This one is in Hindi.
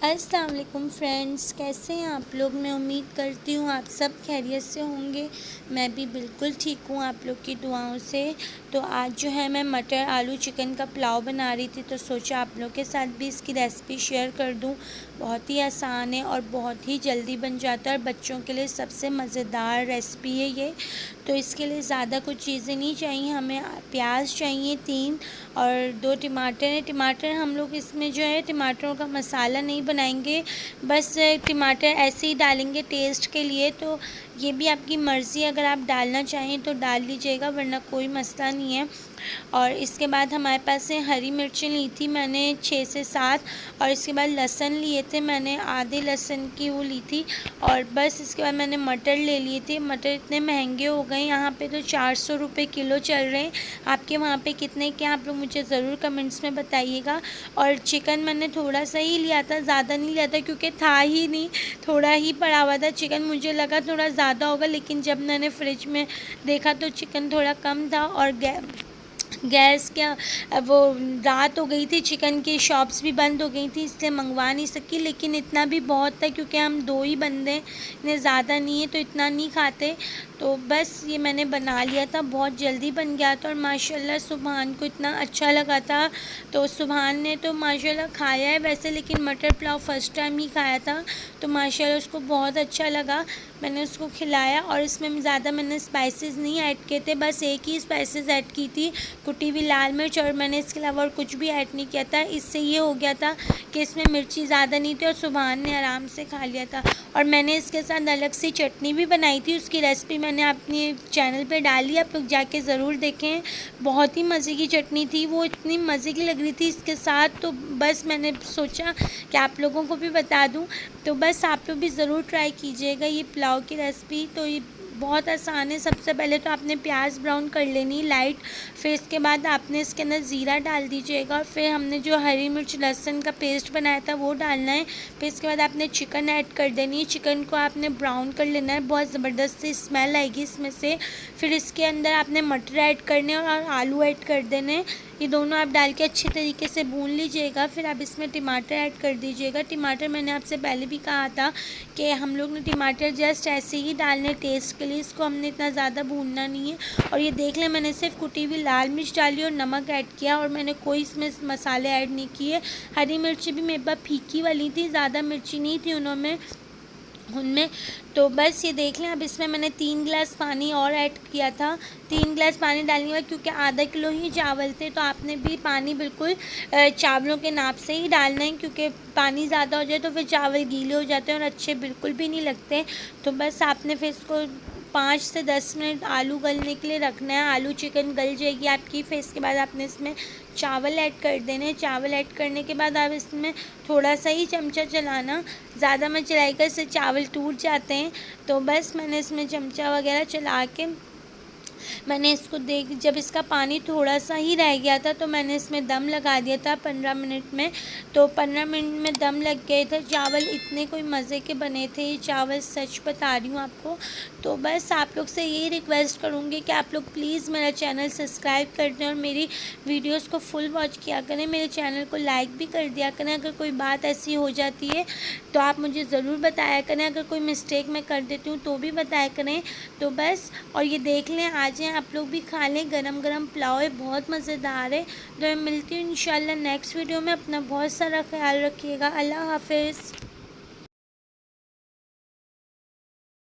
अस्सलाम वालेकुम फ्रेंड्स, कैसे हैं आप लोग। मैं उम्मीद करती हूँ आप सब खैरियत से होंगे। मैं भी बिल्कुल ठीक हूँ आप लोग की दुआओं से। तो आज जो है मैं मटर आलू चिकन का पुलाव बना रही थी, तो सोचा आप लोग के साथ भी इसकी रेसिपी शेयर कर दूँ। बहुत ही आसान है और बहुत ही जल्दी बन जाता है और बच्चों के लिए सबसे मज़ेदार रेसिपी है ये। तो इसके लिए ज़्यादा कुछ चीज़ें नहीं चाहिए, हमें प्याज चाहिए 3 और 2 टमाटर हैं। टमाटर हम लोग इसमें जो है टमाटरों का मसाला नहीं बनाएंगे, बस टमाटर ऐसे ही डालेंगे टेस्ट के लिए। तो ये भी आपकी मर्ज़ी, अगर आप डालना चाहें तो डाल लीजिएगा, वरना कोई मसला नहीं है। और इसके बाद हमारे पास से हरी मिर्चें ली थी मैंने 6 से 7, और इसके बाद लहसुन लिए थे मैंने आधे लहसुन की वो ली थी। और बस इसके बाद मैंने मटर ले लिए थे। मटर इतने महंगे हो गए यहाँ पे, तो 400 रुपये किलो चल रहे हैं। आपके वहाँ पे कितने क्या, आप लोग मुझे ज़रूर कमेंट्स में बताइएगा। और चिकन मैंने थोड़ा सा ही लिया था, ज़्यादा नहीं लिया था क्योंकि था ही नहीं, थोड़ा ही पड़ा हुआ था चिकन। मुझे लगा थोड़ा ज़्यादा होगा, लेकिन जब मैंने फ्रिज में देखा तो चिकन थोड़ा कम था। और गैस क्या, वो रात हो गई थी, चिकन की शॉप्स भी बंद हो गई थी, इसलिए मंगवा नहीं सकी। लेकिन इतना भी बहुत था क्योंकि हम 2 ही बंदे हैं, इतने ज़्यादा नहीं है, तो इतना नहीं खाते। तो बस ये मैंने बना लिया था, बहुत जल्दी बन गया था। और माशाल्लाह सुबहान को इतना अच्छा लगा था, तो सुबहान ने तो माशाल्लाह खाया है वैसे, लेकिन मटर पुलाव फ़र्स्ट टाइम ही खाया था, तो माशाल्लाह उसको बहुत अच्छा लगा। मैंने उसको खिलाया और इसमें ज़्यादा मैंने स्पाइसेस नहीं ऐड किए थे, बस एक ही स्पाइसेस ऐड की थी, कुटी हुई लाल मिर्च, और मैंने इसके अलावा और कुछ भी ऐड नहीं किया था। इससे ये हो गया था कि इसमें मिर्ची ज़्यादा नहीं थी और सुबहान ने आराम से खा लिया था। और मैंने इसके साथ अलग से चटनी भी बनाई थी, उसकी रेसिपी मैंने अपने चैनल पे डाली, आप लोग जाके ज़रूर देखें। बहुत ही मज़े की चटनी थी, वो इतनी मज़े की लग रही थी इसके साथ, तो बस मैंने सोचा कि आप लोगों को भी बता दूँ। तो बस आप लोग भी ज़रूर ट्राई कीजिएगा ये पुलाव की रेसिपी। तो ये बहुत आसान है। सबसे पहले तो आपने प्याज ब्राउन कर लेनी लाइट, फिर इसके बाद आपने इसके अंदर ज़ीरा डाल दीजिएगा, और फिर हमने जो हरी मिर्च लहसुन का पेस्ट बनाया था वो डालना है। फिर इसके बाद आपने चिकन ऐड कर देनी है, चिकन को आपने ब्राउन कर लेना है, बहुत ज़बरदस्त स्मेल आएगी इसमें से। फिर इसके अंदर आपने मटर ऐड करने और आलू ऐड कर देने, ये दोनों आप डाल के अच्छे तरीके से भून लीजिएगा। फिर आप इसमें टमाटर ऐड कर दीजिएगा। टमाटर मैंने आपसे पहले भी कहा था कि हम लोग ने टमाटर जस्ट ऐसे ही डालने टेस्ट के लिए, इसको हमने इतना ज़्यादा भूनना नहीं है। और ये देख लें, मैंने सिर्फ कुटी हुई लाल मिर्च डाली और नमक ऐड किया, और मैंने कोई इसमें मसाले ऐड नहीं किए। हरी मिर्ची भी मेरे पास फीकी वाली थी, ज़्यादा मिर्ची नहीं थी उनमें। तो बस ये देख लें। अब इसमें मैंने 3 गिलास पानी और ऐड किया था। 3 गिलास पानी डालने के बाद, क्योंकि आधा किलो ही चावल थे, तो आपने भी पानी बिल्कुल चावलों के नाप से ही डालना है, क्योंकि पानी ज़्यादा हो जाए तो फिर चावल गीले हो जाते हैं और अच्छे बिल्कुल भी नहीं लगते। तो बस आपने फिर इसको 5 से 10 मिनट आलू गलने के लिए रखना है। आलू चिकन गल जाएगी आपकी, फिर इसके बाद आपने इसमें चावल ऐड कर देने। चावल ऐड करने के बाद आप इसमें थोड़ा सा ही चमचा चलाना, ज़्यादा मत चलाइएगा, इससे चावल टूट जाते हैं। तो बस मैंने इसमें चमचा वगैरह चला के मैंने इसको जब इसका पानी थोड़ा सा ही रह गया था, तो मैंने इसमें दम लगा दिया था 15 मिनट में। तो 15 मिनट में दम लग गए थे। चावल इतने कोई मज़े के बने थे ये चावल, सच बता रही हूँ आपको। तो बस आप लोग से यही रिक्वेस्ट करूँगी कि आप लोग प्लीज़ मेरा चैनल सब्सक्राइब कर दें और मेरी वीडियोस को फुल वॉच किया करें। मेरे चैनल को लाइक भी कर दिया करें। अगर कोई बात ऐसी हो जाती है तो आप मुझे ज़रूर बताया करें, अगर कोई मिस्टेक मैं कर देती हूँ तो भी बताया करें। तो बस, और ये देख लें, आ जाएँ आप लोग भी खा लें। गरम गरम पुलाव है, बहुत मज़ेदार है। तो मैं मिलती हूँ इंशाल्लाह नेक्स्ट वीडियो में। अपना बहुत सारा ख्याल रखिएगा। अल्लाह हाफ़िज़।